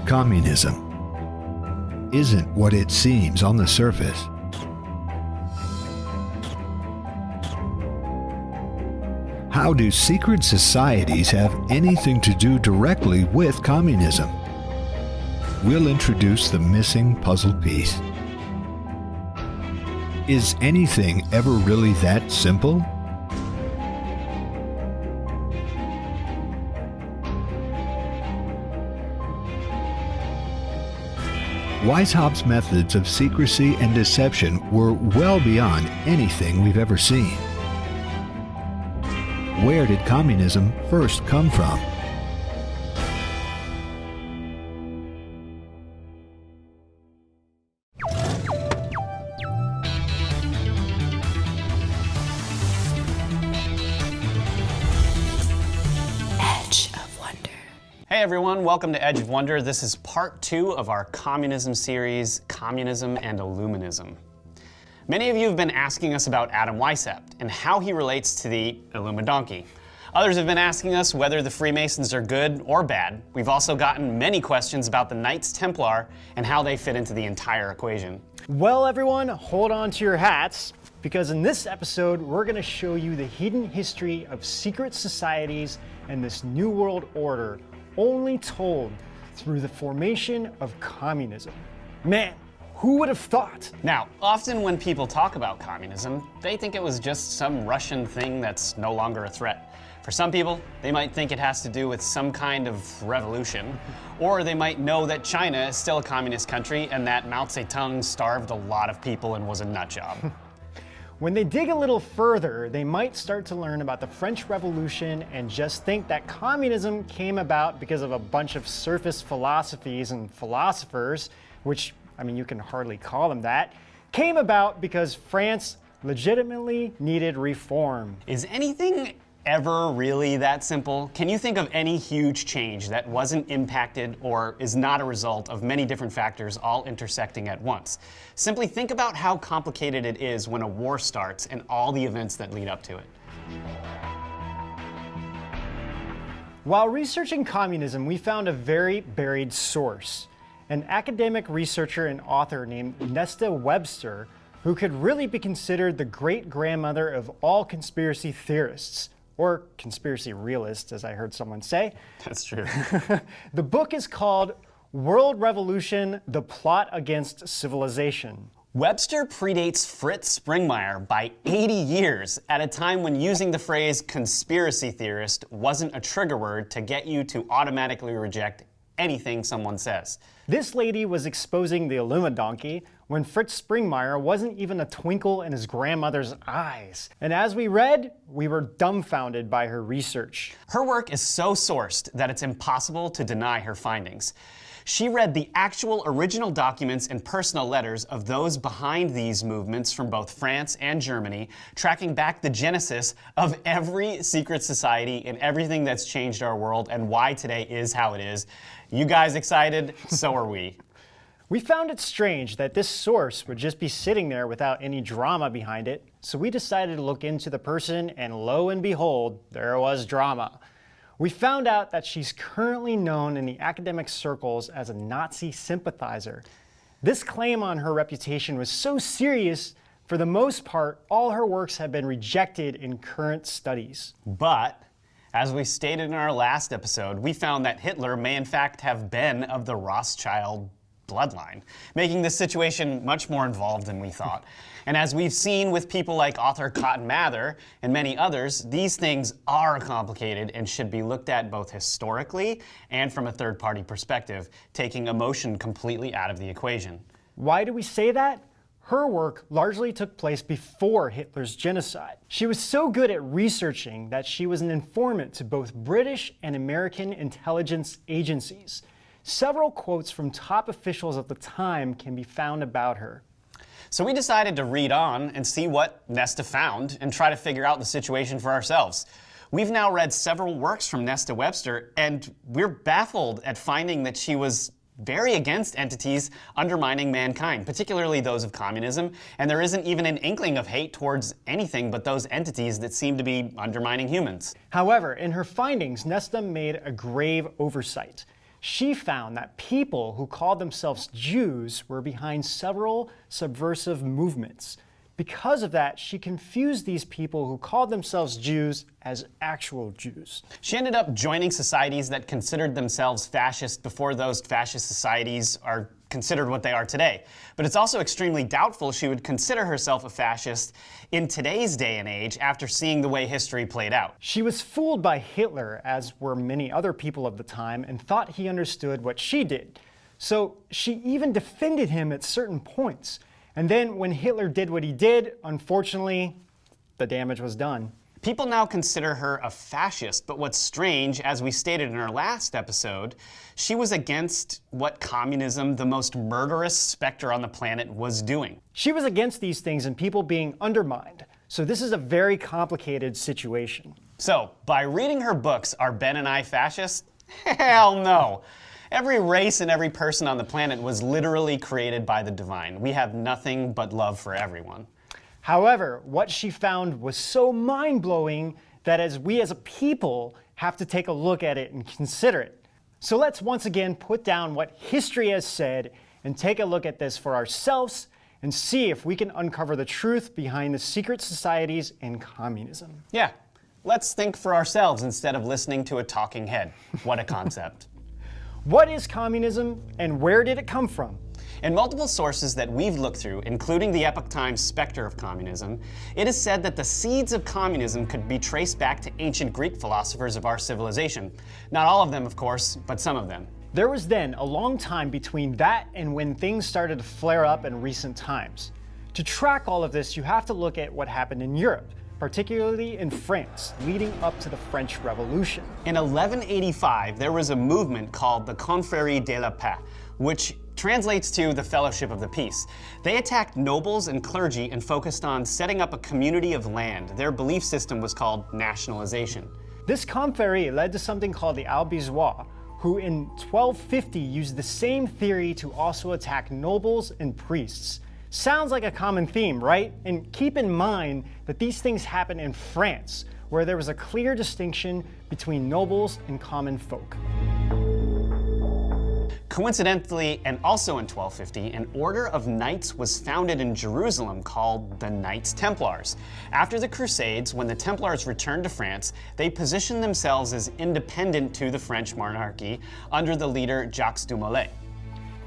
Communism isn't what it seems on the surface. How do secret societies have anything to do directly with communism? We'll introduce the missing puzzle piece. Is anything ever really that simple? Weishaupt's methods of secrecy and deception were well beyond anything we've ever seen. Where did communism first come from? Hey everyone, welcome to Edge of Wonder. This is part 2 of our communism series, Communism and Illuminism. Many of you have been asking us about Adam Weishaupt and how he relates to the Illumidonkey. Others have been asking us whether the Freemasons are good or bad. We've also gotten many questions about the Knights Templar and how they fit into the entire equation. Well everyone, hold on to your hats, because in this episode we're going to show you the hidden history of secret societies and this New World Order, only told through the formation of communism. Man, who would have thought? Now, often when people talk about communism, they think it was just some Russian thing that's no longer a threat. For some people, they might think it has to do with some kind of revolution, or they might know that China is still a communist country and that Mao Zedong starved a lot of people and was a nut job. When they dig a little further, they might start to learn about the French Revolution and just think that communism came about because of a bunch of surface philosophies and philosophers, which, I mean, you can hardly call them that, came about because France legitimately needed reform. Is anything ever really that simple? Can you think of any huge change that wasn't impacted or is not a result of many different factors all intersecting at once? Simply think about how complicated it is when a war starts and all the events that lead up to it. While researching communism, we found a very buried source. An academic researcher and author named Nesta Webster, who could really be considered the great-grandmother of all conspiracy theorists. Or conspiracy realists, as I heard someone say. That's true. The book is called World Revolution: The Plot Against Civilization. Webster predates Fritz Springmeier by 80 years, at a time when using the phrase conspiracy theorist wasn't a trigger word to get you to automatically reject anything someone says. This lady was exposing the Illumidonkey when Fritz Springmeier wasn't even a twinkle in his grandmother's eyes. And as we read, we were dumbfounded by her research. Her work is so sourced that it's impossible to deny her findings. She read the actual original documents and personal letters of those behind these movements from both France and Germany, tracking back the genesis of every secret society and everything that's changed our world and why today is how it is. You guys excited? So are we. We found it strange that this source would just be sitting there without any drama behind it, so we decided to look into the person, and lo and behold, there was drama. We found out that she's currently known in the academic circles as a Nazi sympathizer. This claim on her reputation was so serious, for the most part, all her works have been rejected in current studies. But, as we stated in our last episode, we found that Hitler may in fact have been of the Rothschild bloodline, making this situation much more involved than we thought. And as we've seen with people like author Cotton Mather and many others, these things are complicated and should be looked at both historically and from a third-party perspective, taking emotion completely out of the equation. Why do we say that? Her work largely took place before Hitler's genocide. She was so good at researching that she was an informant to both British and American intelligence agencies. Several quotes from top officials at the time can be found about her. So we decided to read on and see what Nesta found and try to figure out the situation for ourselves. We've now read several works from Nesta Webster, and we're baffled at finding that she was very against entities undermining mankind, particularly those of communism, and there isn't even an inkling of hate towards anything but those entities that seem to be undermining humans. However, in her findings, Nesta made a grave oversight. She found that people who called themselves Jews were behind several subversive movements. Because of that, she confused these people who called themselves Jews as actual Jews. She ended up joining societies that considered themselves fascist before those fascist societies are considered what they are today. But it's also extremely doubtful she would consider herself a fascist in today's day and age after seeing the way history played out. She was fooled by Hitler, as were many other people of the time, and thought he understood what she did. So she even defended him at certain points. And then when Hitler did what he did, unfortunately, the damage was done. People now consider her a fascist, but what's strange, as we stated in our last episode, she was against what communism, the most murderous specter on the planet, was doing. She was against these things and people being undermined. So this is a very complicated situation. So, by reading her books, are Ben and I fascist? Hell no. Every race and every person on the planet was literally created by the divine. We have nothing but love for everyone. However, what she found was so mind-blowing that as a people have to take a look at it and consider it. So let's once again put down what history has said and take a look at this for ourselves and see if we can uncover the truth behind the secret societies and communism. Yeah, let's think for ourselves instead of listening to a talking head. What a concept. What is communism and where did it come from? In multiple sources that we've looked through, including the Epoch Times specter of communism, it is said that the seeds of communism could be traced back to ancient Greek philosophers of our civilization. Not all of them, of course, but some of them. There was then a long time between that and when things started to flare up in recent times. To track all of this, you have to look at what happened in Europe, particularly in France, leading up to the French Revolution. In 1185, there was a movement called the Confrérie de la Paix, which translates to the Fellowship of the Peace. They attacked nobles and clergy and focused on setting up a community of land. Their belief system was called nationalization. This confrérie led to something called the Albigeois, who in 1250 used the same theory to also attack nobles and priests. Sounds like a common theme, right? And keep in mind that these things happen in France, where there was a clear distinction between nobles and common folk. Coincidentally, and also in 1250, an order of knights was founded in Jerusalem called the Knights Templars. After the Crusades, when the Templars returned to France, they positioned themselves as independent to the French monarchy under the leader Jacques du Molay.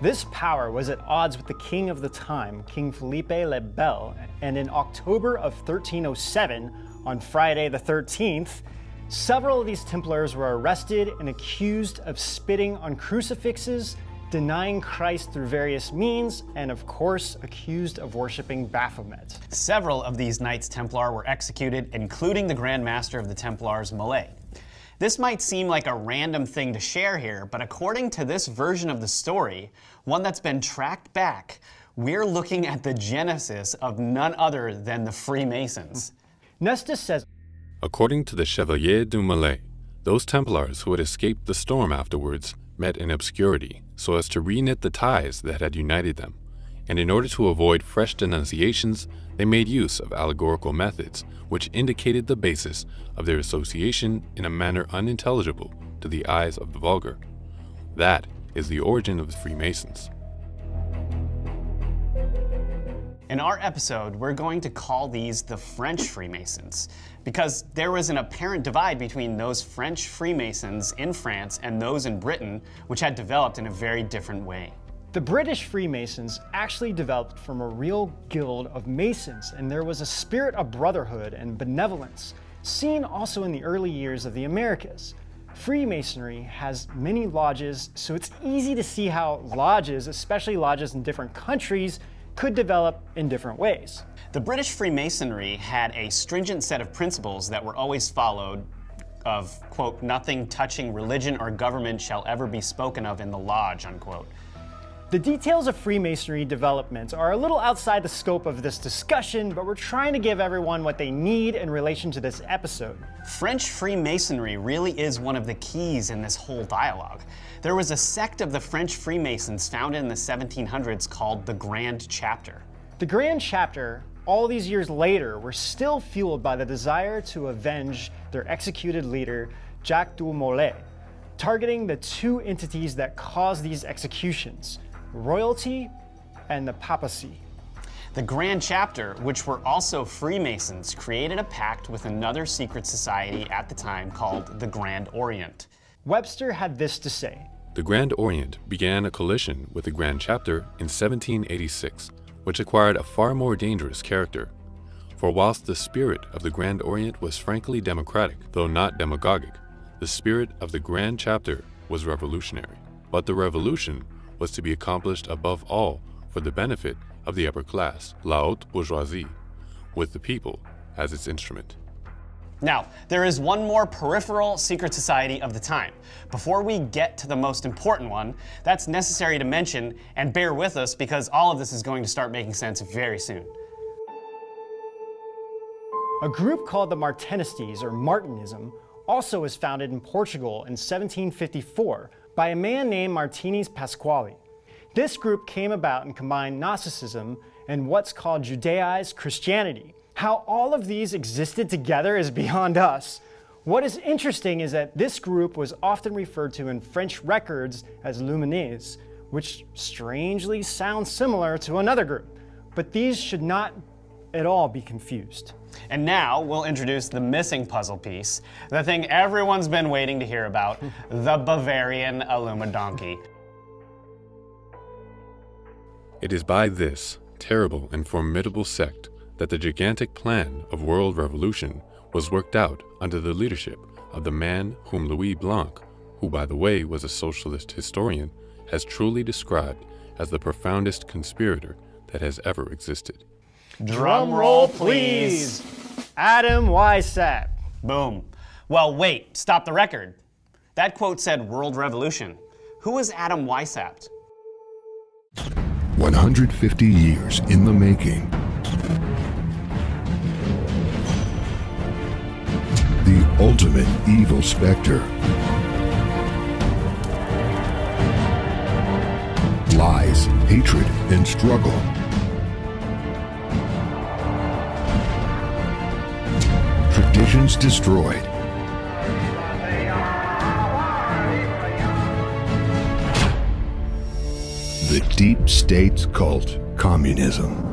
This power was at odds with the king of the time, King Philippe le Bel, and in October of 1307, on Friday the 13th, several of these Templars were arrested and accused of spitting on crucifixes, denying Christ through various means, and of course, accused of worshiping Baphomet. Several of these Knights Templar were executed, including the Grand Master of the Templars, Molay. This might seem like a random thing to share here, but according to this version of the story, one that's been tracked back, we're looking at the genesis of none other than the Freemasons. Nestus says, according to the Chevalier du Molay, those Templars who had escaped the storm afterwards met in obscurity so as to reknit the ties that had united them, and in order to avoid fresh denunciations, they made use of allegorical methods which indicated the basis of their association in a manner unintelligible to the eyes of the vulgar. That is the origin of the Freemasons. In our episode, we're going to call these the French Freemasons, because there was an apparent divide between those French Freemasons in France and those in Britain, which had developed in a very different way. the British Freemasons actually developed from a real guild of Masons, and there was a spirit of brotherhood and benevolence, seen also in the early years of the Americas. Freemasonry has many lodges, so it's easy to see how lodges, especially lodges in different countries, could develop in different ways. The British Freemasonry had a stringent set of principles that were always followed of, quote, nothing touching religion or government shall ever be spoken of in the lodge, unquote. The details of Freemasonry developments are a little outside the scope of this discussion, but we're trying to give everyone what they need in relation to this episode. French Freemasonry really is one of the keys in this whole dialogue. There was a sect of the French Freemasons founded in the 1700s called the Grand Chapter. The Grand Chapter, all these years later, were still fueled by the desire to avenge their executed leader, Jacques du Molay. targeting the two entities that caused these executions, royalty and the papacy. The Grand Chapter, which were also Freemasons, created a pact with another secret society at the time called the Grand Orient. Webster had this to say. The Grand Orient began a coalition with the Grand Chapter in 1786, which acquired a far more dangerous character. For whilst the spirit of the Grand Orient was frankly democratic, though not demagogic, the spirit of the Grand Chapter was revolutionary. But the revolution was to be accomplished above all for the benefit of the upper class, la haute bourgeoisie, with the people as its instrument. Now, there is one more peripheral secret society of the time. Before we get to the most important one, that's necessary to mention, and bear with us because all of this is going to start making sense very soon. A group called the Martinistes, or Martinism, also was founded in Portugal in 1754 by a man named Martins Pasquale. This group came about and combined Gnosticism and what's called Judaized Christianity. How all of these existed together is beyond us. What is interesting is that this group was often referred to in French records as Lumières, which strangely sounds similar to another group, but these should not at all be confused. And now we'll introduce the missing puzzle piece, the thing everyone's been waiting to hear about, the Bavarian Illuminati. It is by this terrible and formidable sect that the gigantic plan of world revolution was worked out under the leadership of the man whom Louis Blanc, who by the way was a socialist historian, has truly described as the profoundest conspirator that has ever existed. Drum roll, please. Adam Weishaupt. Boom. Well, wait, stop the record. That quote said world revolution. Who was Adam Weishaupt? 150 years in the making. The ultimate evil specter. Lies, hatred, and struggle. Traditions destroyed. The deep state's cult, communism.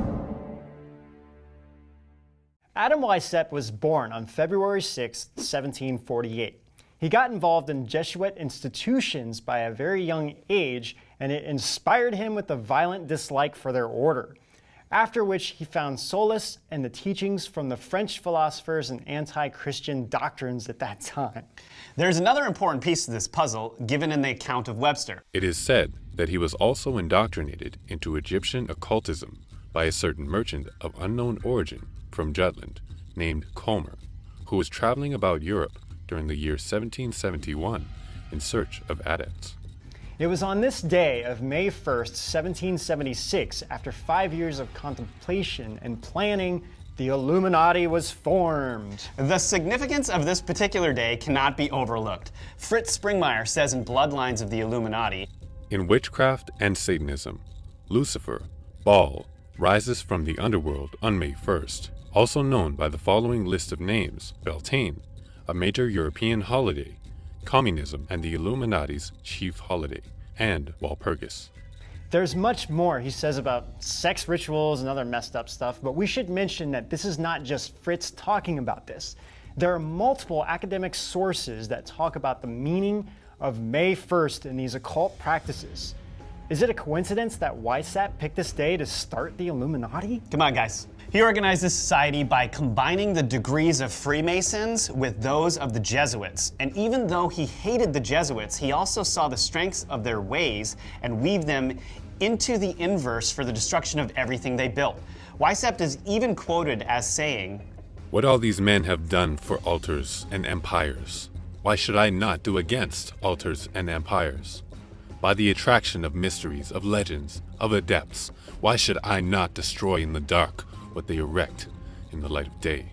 Adam Weishaupt was born on February 6, 1748. He got involved in Jesuit institutions by a very young age, and it inspired him with a violent dislike for their order. After which he found solace in the teachings from the French philosophers and anti-Christian doctrines at that time. There's another important piece to this puzzle given in the account of Webster. It is said that he was also indoctrinated into Egyptian occultism by a certain merchant of unknown origin from Jutland named Comer, who was traveling about Europe during the year 1771 in search of adepts. It was on this day of May 1st, 1776, after 5 years of contemplation and planning, the Illuminati was formed. The significance of this particular day cannot be overlooked. Fritz Springmeier says in Bloodlines of the Illuminati, In witchcraft and Satanism, Lucifer, Baal, rises from the underworld on May 1st, also known by the following list of names: Beltane, a major European holiday, Communism and the Illuminati's chief holiday, and Walpurgis. There's much more he says about sex rituals and other messed up stuff, but we should mention that this is not just Fritz talking about this. There are multiple academic sources that talk about the meaning of May 1st in these occult practices. Is it a coincidence that Weishaupt picked this day to start the Illuminati? come on guys. He organized this society by combining the degrees of Freemasons with those of the Jesuits. And even though he hated the Jesuits, he also saw the strengths of their ways and weaved them into the inverse for the destruction of everything they built. Weishaupt is even quoted as saying, What all these men have done for altars and empires, why should I not do against altars and empires? By the attraction of mysteries, of legends, of adepts, why should I not destroy in the dark what they erect in the light of day?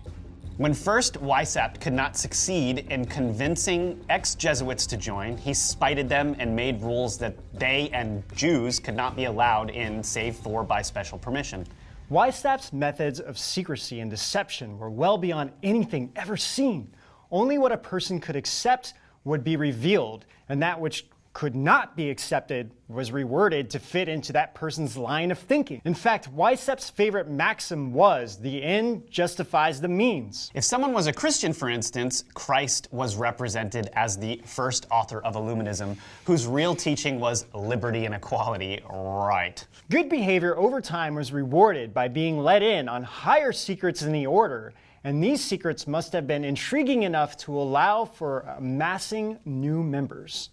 When first Weishaupt could not succeed in convincing ex-Jesuits to join, he spited them and made rules that they and Jews could not be allowed in save for by special permission. Weishaupt's methods of secrecy and deception were well beyond anything ever seen. Only what a person could accept would be revealed, and that which could not be accepted was reworded to fit into that person's line of thinking. In fact, Weissepp's favorite maxim was, the end justifies the means. If someone was a Christian, for instance, Christ was represented as the first author of Illuminism, whose real teaching was liberty and equality, right? Good behavior over time was rewarded by being let in on higher secrets in the order, and these secrets must have been intriguing enough to allow for amassing new members.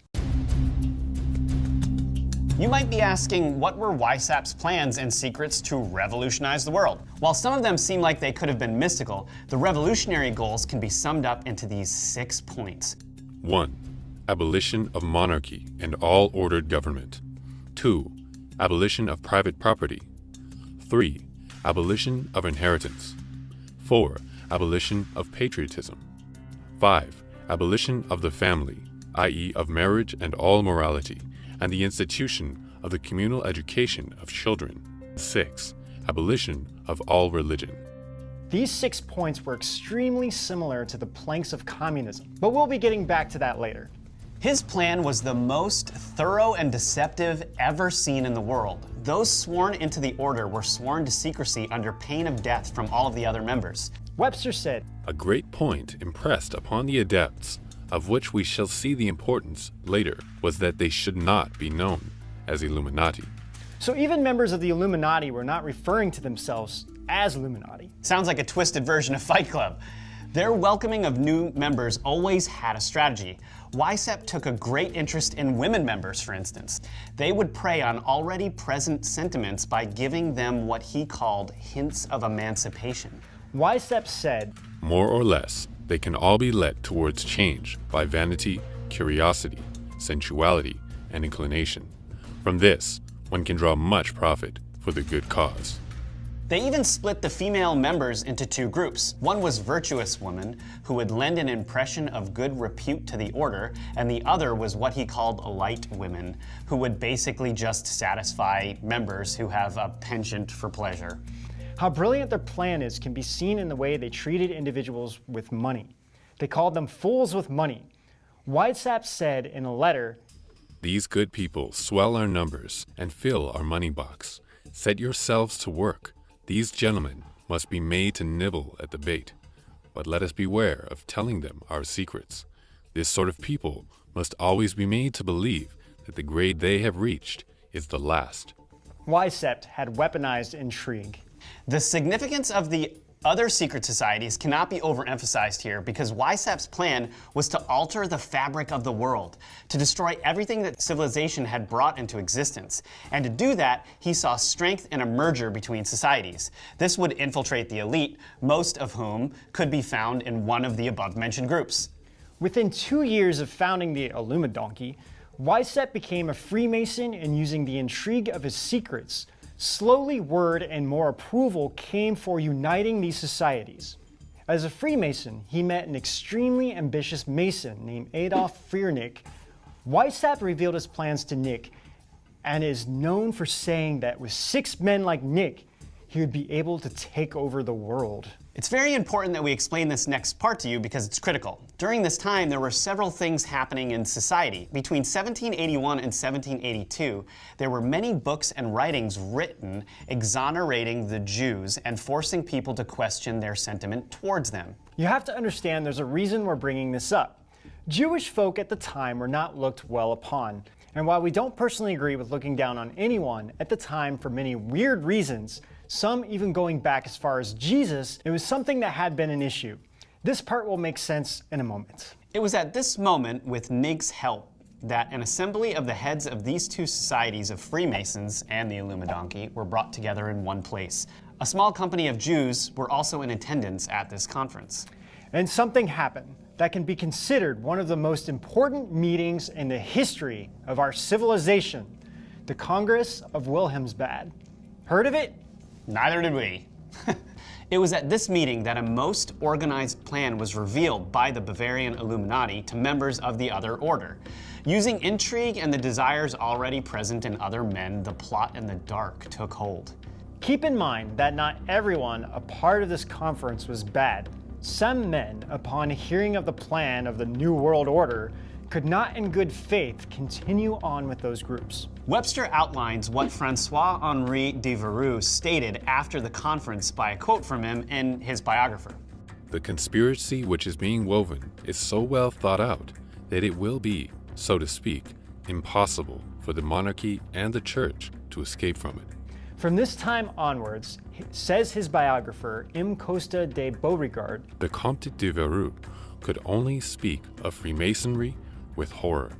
You might be asking, what were Weissepp's plans and secrets to revolutionize the world? While some of them seem like they could have been mystical, the revolutionary goals can be summed up into these 6 points. 1. Abolition of monarchy and all ordered government. 2. Abolition of private property. 3. Abolition of inheritance. 4. Abolition of patriotism. 5. Abolition of the family, i.e. of marriage and all morality, and the institution of the communal education of children. 6. Abolition of all religion. These 6 points were extremely similar to the planks of communism, but we'll be getting back to that later. His plan was the most thorough and deceptive ever seen in the world. Those sworn into the order were sworn to secrecy under pain of death from all of the other members. Webster said, A great point impressed upon the adepts, of which we shall see the importance later, was that they should not be known as Illuminati. so even members of the Illuminati were not referring to themselves as Illuminati. Sounds like a twisted version of Fight Club. Their welcoming of new members always had a strategy. Weissepp took a great interest in women members, for instance. They would prey on already present sentiments by giving them what he called hints of emancipation. Weissepp said, More or less, they can all be led towards change by vanity, curiosity, sensuality, and inclination. From this, one can draw much profit for the good cause. They even split the female members into 2 groups. One was virtuous women, who would lend an impression of good repute to the order, and the other was what he called light women, who would basically just satisfy members who have a penchant for pleasure. how brilliant their plan is can be seen in the way they treated individuals with money. They called them fools with money. Weissepp said in a letter, These good people swell our numbers and fill our money box. Set yourselves to work. These gentlemen must be made to nibble at the bait. But let us beware of telling them our secrets. This sort of people must always be made to believe that the grade they have reached is the last. Weissepp had weaponized intrigue. The significance of the other secret societies cannot be overemphasized here because Weissepp's plan was to alter the fabric of the world, to destroy everything that civilization had brought into existence. And to do that, he saw strength in a merger between societies. This would infiltrate the elite, most of whom could be found in one of the above-mentioned groups. Within 2 years of founding the Illumidonkey, Weissepp became a Freemason, and using the intrigue of his secrets, slowly word and more approval came for uniting these societies. As a Freemason, he met an extremely ambitious Mason named Adolf Fearnick. Weissepp revealed his plans to Nick and is known for saying that with 6 men like Nick, he would be able to take over the world. It's very important that we explain this next part to you because it's critical. During this time, there were several things happening in society. Between 1781 and 1782, there were many books and writings written exonerating the Jews and forcing people to question their sentiment towards them. You have to understand there's a reason we're bringing this up. Jewish folk at the time were not looked well upon. And while we don't personally agree with looking down on anyone at the time for many weird reasons, some even going back as far as Jesus, it was something that had been an issue. This part will make sense in a moment. It was at this moment, with Nigg's help, that an assembly of the heads of these 2 societies of Freemasons and the Illumidonkey were brought together in one place. A small company of Jews were also in attendance at this conference. And something happened that can be considered one of the most important meetings in the history of our civilization, the Congress of Wilhelmsbad. Heard of it? Neither did we. It was at this meeting that a most organized plan was revealed by the Bavarian Illuminati to members of the other order. Using intrigue and the desires already present in other men, the plot in the dark took hold. Keep in mind that not everyone a part of this conference was bad. Some men, upon hearing of the plan of the New World Order, could not in good faith continue on with those groups. Webster outlines what Francois-Henri Devereux stated after the conference by a quote from him in his biographer. The conspiracy which is being woven is so well thought out that it will be, so to speak, impossible for the monarchy and the church to escape from it. From this time onwards, says his biographer, M. Costa de Beauregard, The Comte de Devereux could only speak of Freemasonry with horror.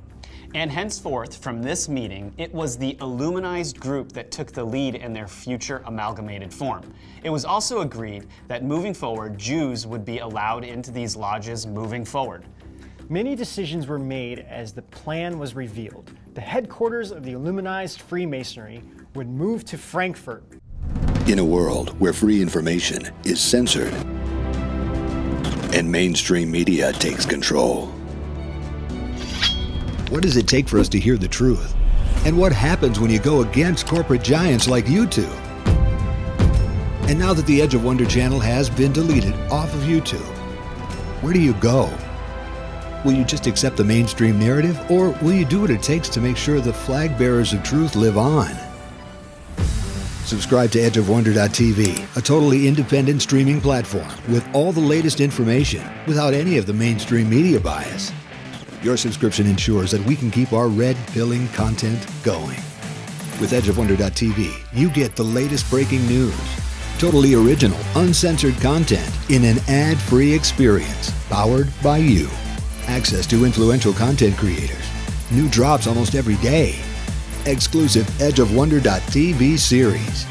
And henceforth, from this meeting, it was the Illuminized group that took the lead in their future amalgamated form. It was also agreed that moving forward, Jews would be allowed into these lodges moving forward. many decisions were made as the plan was revealed. The headquarters of the Illuminized Freemasonry would move to Frankfurt. In a world where free information is censored and mainstream media takes control, What does it take for us to hear the truth? And what happens when you go against corporate giants like YouTube? And now that the Edge of Wonder channel has been deleted off of YouTube, where do you go? Will you just accept the mainstream narrative, or will you do what it takes to make sure the flag bearers of truth live on? Subscribe to edgeofwonder.tv, a totally independent streaming platform with all the latest information without any of the mainstream media bias. Your subscription ensures that we can keep our red-pilling content going. With edgeofwonder.tv, you get the latest breaking news, totally original, uncensored content in an ad-free experience, powered by you. Access to influential content creators, new drops almost every day, exclusive edgeofwonder.tv series,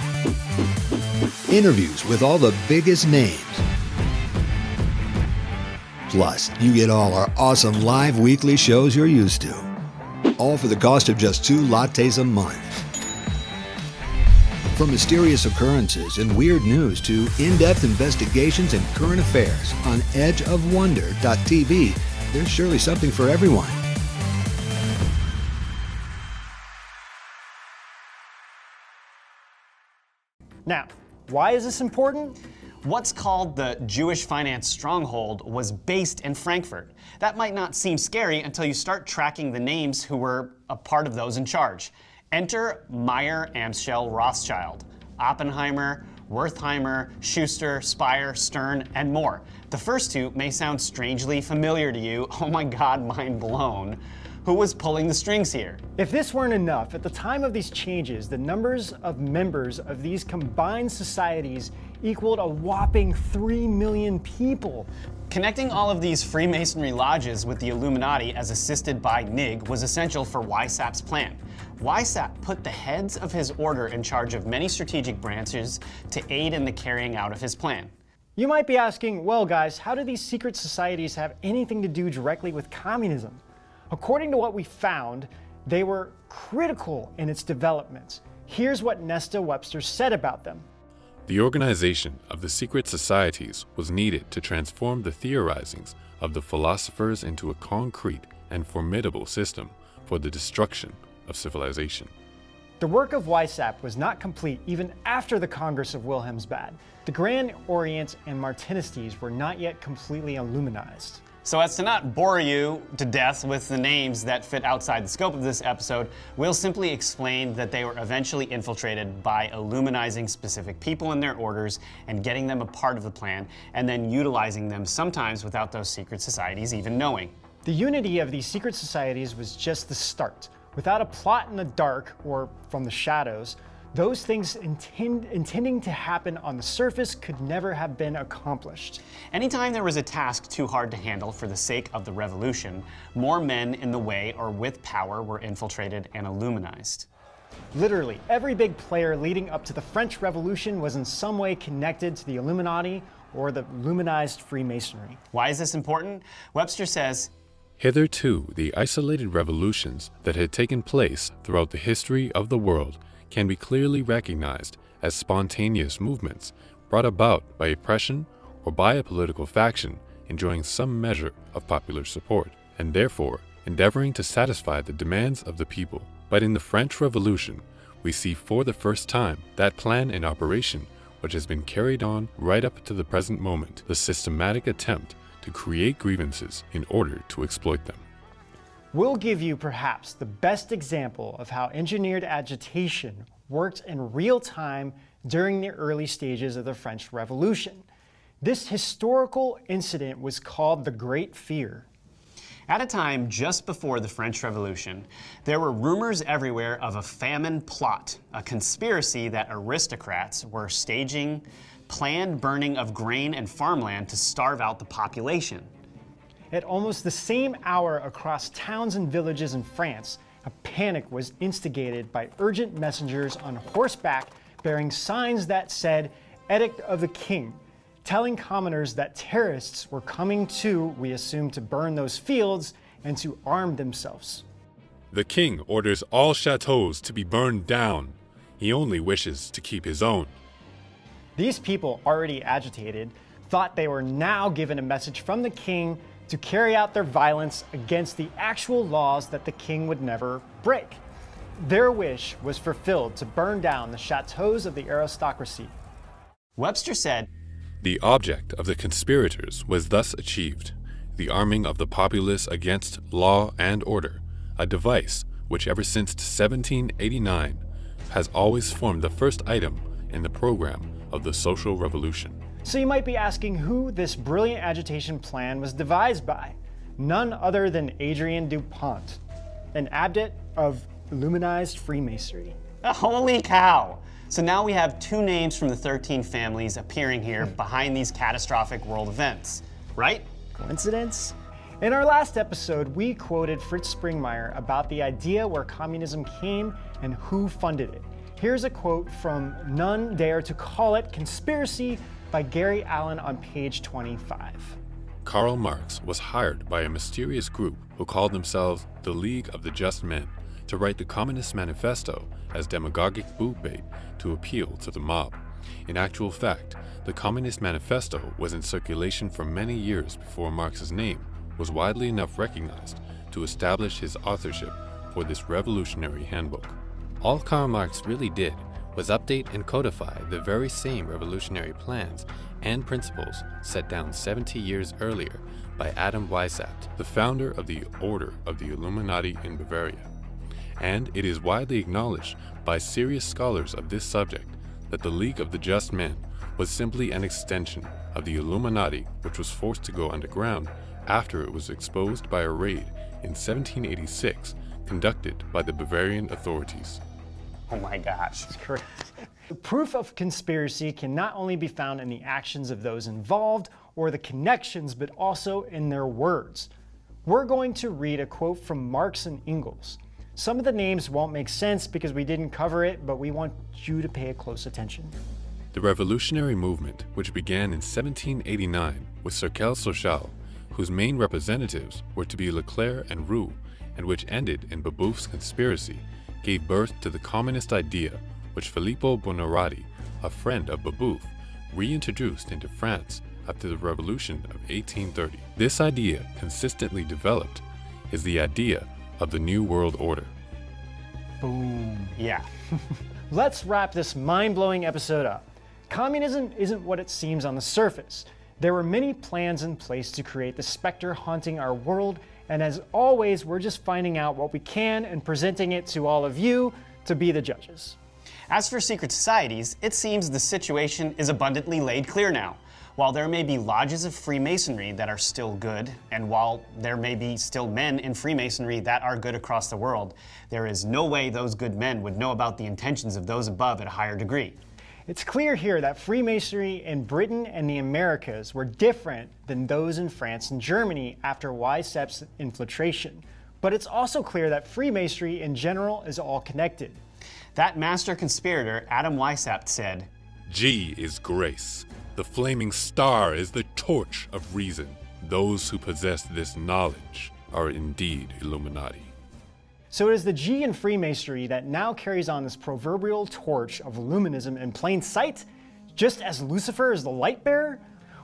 interviews with all the biggest names. Plus, you get all our awesome live weekly shows you're used to, all for the cost of just 2 lattes a month. From mysterious occurrences and weird news to in-depth investigations and current affairs on edgeofwonder.tv, there's surely something for everyone. Now, why is this important? What's called the Jewish finance stronghold was based in Frankfurt. That might not seem scary until you start tracking the names who were a part of those in charge. Enter Meyer Amschel Rothschild, Oppenheimer, Wertheimer, Schuster, Speyer, Stern, and more. The first two may sound strangely familiar to you. Oh my God, mind blown. Who was pulling the strings here? If this weren't enough, at the time of these changes, the numbers of members of these combined societies equaled a whopping 3 million people. Connecting all of these Freemasonry lodges with the Illuminati as assisted by NIG was essential for Weissapp's plan. Weissapp put the heads of his order in charge of many strategic branches to aid in the carrying out of his plan. You might be asking, well guys, how do these secret societies have anything to do directly with communism? According to what we found, they were critical in its development. Here's what Nesta Webster said about them. The organization of the secret societies was needed to transform the theorizings of the philosophers into a concrete and formidable system for the destruction of civilization. The work of Weissapp was not complete even after the Congress of Wilhelmsbad. The Grand Orient and Martinistes were not yet completely Illuminized. So as to not bore you to death with the names that fit outside the scope of this episode, we'll simply explain that they were eventually infiltrated by Illuminizing specific people in their orders and getting them a part of the plan, and then utilizing them sometimes without those secret societies even knowing. The unity of these secret societies was just the start. Without a plot in the dark or from the shadows, those things intending to happen on the surface could never have been accomplished. Anytime there was a task too hard to handle for the sake of the revolution, more men in the way or with power were infiltrated and Illuminized. Literally, every big player leading up to the French Revolution was in some way connected to the Illuminati or the Illuminized Freemasonry. Why is this important? Webster says, Hitherto, the isolated revolutions that had taken place throughout the history of the world can be clearly recognized as spontaneous movements brought about by oppression or by a political faction enjoying some measure of popular support, and therefore endeavoring to satisfy the demands of the people. But in the French Revolution, we see for the first time that plan in operation which has been carried on right up to the present moment, the systematic attempt to create grievances in order to exploit them. We'll give you perhaps the best example of how engineered agitation worked in real time during the early stages of the French Revolution. This historical incident was called the Great Fear. At a time just before the French Revolution, there were rumors everywhere of a famine plot, a conspiracy that aristocrats were staging planned burning of grain and farmland to starve out the population. At almost the same hour across towns and villages in France, a panic was instigated by urgent messengers on horseback bearing signs that said, "Edict of the King," telling commoners that terrorists were coming to, we assume, to burn those fields and to arm themselves. The king orders all chateaux to be burned down. He only wishes to keep his own. These people, already agitated, thought they were now given a message from the king to carry out their violence against the actual laws that the king would never break. Their wish was fulfilled to burn down the chateaux of the aristocracy. Webster said, The object of the conspirators was thus achieved, the arming of the populace against law and order, a device which ever since 1789 has always formed the first item in the program of the social revolution. So you might be asking who this brilliant agitation plan was devised by. None other than Adrien Dupont, an adept of Illuminized Freemasonry. Holy cow! So now we have two names from the 13 families appearing here behind these catastrophic world events, right? Coincidence? In our last episode, we quoted Fritz Springmeier about the idea where communism came and who funded it. Here's a quote from None Dare to Call It Conspiracy by Gary Allen on page 25. Karl Marx was hired by a mysterious group who called themselves the League of the Just Men to write the Communist Manifesto as demagogic boob bait to appeal to the mob. In actual fact, the Communist Manifesto was in circulation for many years before Marx's name was widely enough recognized to establish his authorship for this revolutionary handbook. All Karl Marx really did was update and codify the very same revolutionary plans and principles set down 70 years earlier by Adam Weishaupt, the founder of the Order of the Illuminati in Bavaria. And it is widely acknowledged by serious scholars of this subject that the League of the Just Men was simply an extension of the Illuminati, which was forced to go underground after it was exposed by a raid in 1786 conducted by the Bavarian authorities. Oh my gosh. That's correct. The proof of conspiracy can not only be found in the actions of those involved or the connections, but also in their words. We're going to read a quote from Marx and Engels. Some of the names won't make sense because we didn't cover it, but we want you to pay close attention. The revolutionary movement, which began in 1789 with Cercle Social, whose main representatives were to be Leclerc and Roux, and which ended in Babeuf's conspiracy, gave birth to the communist idea, which Filippo Buonarroti, a friend of Babeuf, reintroduced into France after the Revolution of 1830. This idea, consistently developed, is the idea of the New World Order. Boom. Yeah. Let's wrap this mind-blowing episode up. Communism isn't what it seems on the surface. There were many plans in place to create the specter haunting our world, and as always, we're just finding out what we can and presenting it to all of you to be the judges. As for secret societies, it seems the situation is abundantly laid clear now. While there may be lodges of Freemasonry that are still good, and while there may be still men in Freemasonry that are good across the world, there is no way those good men would know about the intentions of those above at a higher degree. It's clear here that Freemasonry in Britain and the Americas were different than those in France and Germany after Weishaupt's infiltration. But it's also clear that Freemasonry in general is all connected. That master conspirator, Adam Weishaupt, said, G is grace. The flaming star is the torch of reason. Those who possess this knowledge are indeed Illuminati. So it is the G in Freemasonry that now carries on this proverbial torch of Illuminism in plain sight, just as Lucifer is the light bearer?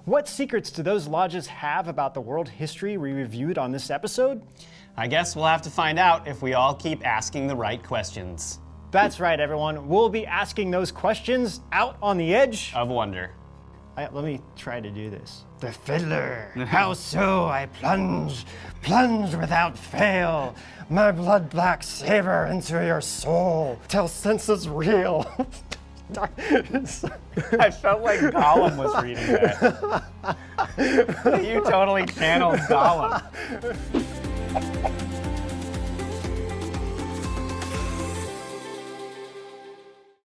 What secrets do those lodges have about the world history we reviewed on this episode? I guess we'll have to find out if we all keep asking the right questions. That's right, everyone. We'll be asking those questions out on the edge Of wonder. Let me try to do this. The fiddler, how so I plunge, plunge without fail, my blood black saber into your soul, till senses reel. I felt like Gollum was reading that. You totally channeled Gollum.